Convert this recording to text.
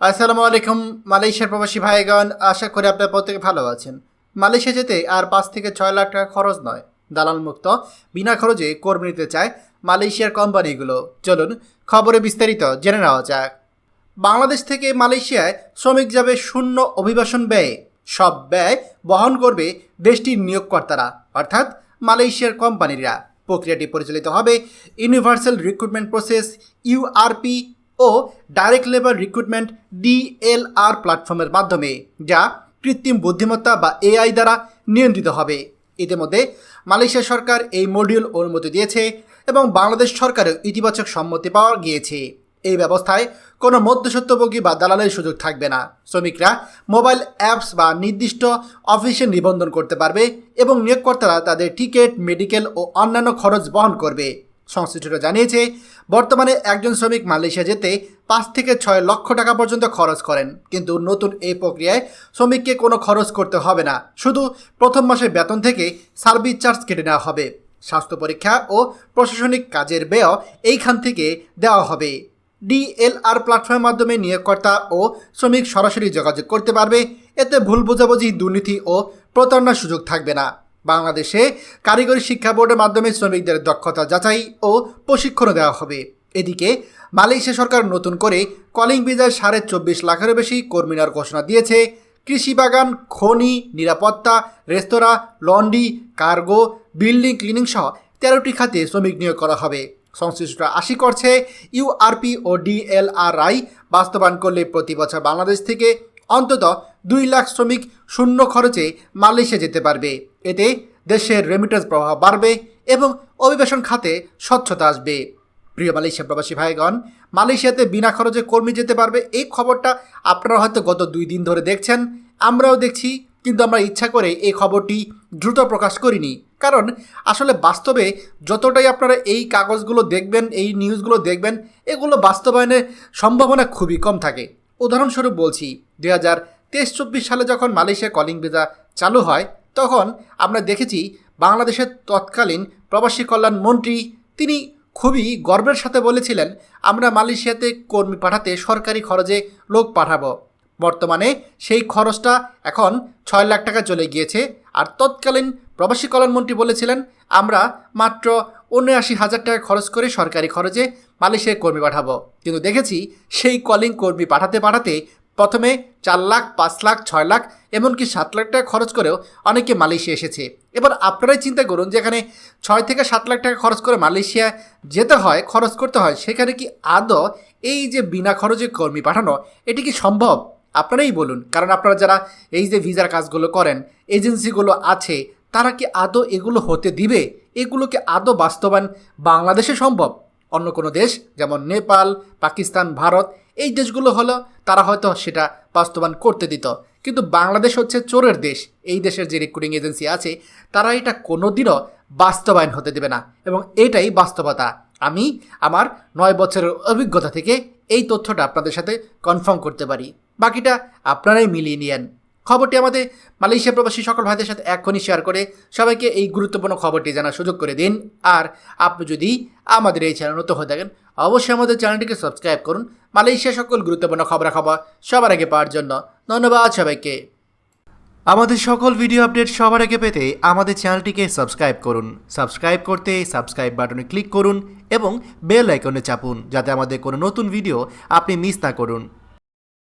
আসসালামু আলাইকুম মালয়েশিয়ার প্রবাসী ভাইগণ, আশা করি আপনারা প্রত্যেকে ভালো আছেন। মালয়েশিয়া যেতে আর 5 থেকে 6 লাখ টাকা খরচ নয়, দালাল মুক্ত বিনা খরচে কর্মী নিতে চায় মালয়েশিয়ার কোম্পানিগুলো। চলুন খবরে বিস্তারিত জেনে নেওয়া যাক। বাংলাদেশ থেকে মালয়েশিয়ায় শ্রমিক যাবে শূন্য অভিবাসন ব্যয়ে। সব ব্যয় বহন করবে দেশটির নিয়োগকর্তারা, অর্থাৎ মালয়েশিয়ার কোম্পানিরা। প্রক্রিয়াটি পরিচালিত হবে ইউনিভার্সাল রিক্রুটমেন্ট প্রসেস ইউআরপি ও ডাইরেক্ট লেবার রিক্রুটমেন্ট ডিএলআর প্ল্যাটফর্মের মাধ্যমে, যা কৃত্রিম বুদ্ধিমত্তা বা এআই দ্বারা নিয়ন্ত্রিত হবে। ইতিমধ্যে মালয়েশিয়া সরকার এই মডিউল অনুমতি দিয়েছে এবং বাংলাদেশ সরকারের ইতিবাচক সম্মতি পাওয়া গিয়েছে। এই ব্যবস্থায় কোনো মধ্যস্বত্বভোগী বা দালালের সুযোগ থাকবে না। শ্রমিকরা মোবাইল অ্যাপস বা নির্দিষ্ট অফিসে নিবন্ধন করতে পারবে এবং নিয়োগকর্তারা তাদের টিকিট, মেডিকেল ও অন্যান্য খরচ বহন করবে। সংশ্লিষ্টরা জানিয়েছে, বর্তমানে একজন শ্রমিক মালয়েশিয়া যেতে 5 থেকে 6 লক্ষ টাকা পর্যন্ত খরচ করেন, কিন্তু নতুন এই প্রক্রিয়ায় শ্রমিককে কোনো খরচ করতে হবে না। শুধু প্রথম মাসের বেতন থেকে সার্ভিস চার্জ কেটে নেওয়া হবে। স্বাস্থ্য পরীক্ষা ও প্রশাসনিক কাজের ব্যয় এইখান থেকে দেওয়া হবে। ডিএলআর প্ল্যাটফর্মের মাধ্যমে নিয়োগকর্তা ও শ্রমিক সরাসরি যোগাযোগ করতে পারবে। এতে ভুল বোঝাবুঝি, দুর্নীতি ও প্রতারণার সুযোগ থাকবে না। বাংলাদেশে কারিগরি শিক্ষা বোর্ডের মাধ্যমে শ্রমিকদের দক্ষতা যাচাই ও প্রশিক্ষণও দেওয়া হবে। এদিকে মালয়েশিয়া সরকার নতুন করে কলিং ভিসায় 24.5 লাখেরও বেশি কর্মী নেওয়ার ঘোষণা দিয়েছে। কৃষি বাগান, খনি, নিরাপত্তা, রেস্তোরাঁ, লন্ড্রি, কার্গো, বিল্ডিং, ক্লিনিং সহ 13টি খাতে শ্রমিক নিয়োগ করা হবে। সংশ্লিষ্টরা আশা করছে ইউআরপি ও ডিএলআরআই বাস্তবায়ন করলে প্রতি বছর বাংলাদেশ থেকে অন্তত 2 লাখ শ্রমিক শূন্য খরচে মালয়েশিয়া যেতে পারবে। এতে দেশের রেমিটেন্স প্রবাহ বাড়বে এবং অভিবাসন খাতে স্বচ্ছতা আসবে। প্রিয় মালয়েশিয়া প্রবাসী ভাইগণ, মালয়েশিয়াতে বিনা খরচে কর্মী যেতে পারবে, এই খবরটা আপনারা হয়তো গত 2 দিন ধরে দেখছেন, আমরাও দেখছি, কিন্তু আমরা ইচ্ছা করে এই খবরটি দ্রুত প্রকাশ করিনি। কারণ আসলে বাস্তবে যতটাই আপনারা এই কাগজগুলো দেখবেন, এই নিউজগুলো দেখবেন, এগুলো বাস্তবায়নের সম্ভাবনা খুবই কম থাকে। উদাহরণস্বরূপ বলছি, 2023-24 সালে যখন মালয়েশিয়া কলিং ভিসা চালু হয়, তখন আমরা দেখেছি বাংলাদেশের তৎকালীন প্রবাসী কল্যাণ মন্ত্রী তিনি খুবই গর্বের সাথে বলেছিলেন, আমরা মালয়েশিয়াতে কর্মী পাঠাতে সরকারি খরচে লোক পাঠাবো। বর্তমানে সেই খরচটা এখন 6 লাখ টাকা চলে গিয়েছে। আর তৎকালীন প্রবাসী কল্যাণমন্ত্রী বলেছিলেন, আমরা মাত্র 79,000 টাকা খরচ করে সরকারি খরচে মালয়েশিয়ায় কর্মী পাঠাবো। কিন্তু দেখেছি সেই কলিং কর্মী পাঠাতে পাঠাতে প্রথমে 4 লাখ, 5 লাখ, 6 লাখ, এমনকি 7 লাখ টাকা খরচ করেও অনেকে মালয়েশিয়া এসেছে। এবার আপনারাই চিন্তা করুন, যেখানে 6 থেকে 7 লাখ টাকা খরচ করে মালয়েশিয়া যেতে হয়, খরচ করতে হয়, সেখানে কি আদৌ এই যে বিনা খরচে কর্মী পাঠানো, এটি কি সম্ভব? আপনারাই বলুন। কারণ আপনারা যারা এই যে ভিসার কাজগুলো করেন, এজেন্সিগুলো আছে, তারা কি আদৌ এগুলো হতে দিবে? এগুলোকে আদৌ বাস্তবায়ন বাংলাদেশে সম্ভব? অন্য কোনো দেশ যেমন নেপাল, পাকিস্তান, ভারত, এই দেশগুলো হলো তারা হয়তো সেটা বাস্তবায়ন করতে দিত, কিন্তু বাংলাদেশ হচ্ছে চোরের দেশ। এই দেশের যে রিক্রুটিং এজেন্সি আছে, তারা এটা কোনোদিনও বাস্তবায়ন হতে দেবে না, এবং এটাই বাস্তবতা। আমি আমার 9 বছরের অভিজ্ঞতা থেকে এই তথ্যটা আপনাদের সাথে কনফার্ম করতে পারি। বাকিটা আপনারাই মিলিয়ে নিয়েন। খবরটি আমাদের মালয়েশিয়া প্রবাসী সকল ভাইদের সাথে এখনই শেয়ার করে সবাইকে এই গুরুত্বপূর্ণ খবরটি জানার সুযোগ করে দিন। আর আপনি যদি আমাদের এই চ্যানেল নতুন হয়ে থাকেন, অবশ্যই আমাদের চ্যানেলটিকে সাবস্ক্রাইব করুন মালয়েশিয়া সকল গুরুত্বপূর্ণ খবরাখবর সবার আগে পাওয়ার জন্য। ধন্যবাদ সবাইকে। আমাদের সকল ভিডিও আপডেট সবার আগে পেতে আমাদের চ্যানেলটিকে সাবস্ক্রাইব করুন। সাবস্ক্রাইব করতে সাবস্ক্রাইব বাটনে ক্লিক করুন এবং বেল আইকনে চাপুন, যাতে আমাদের কোনো নতুন ভিডিও আপনি মিস না করুন।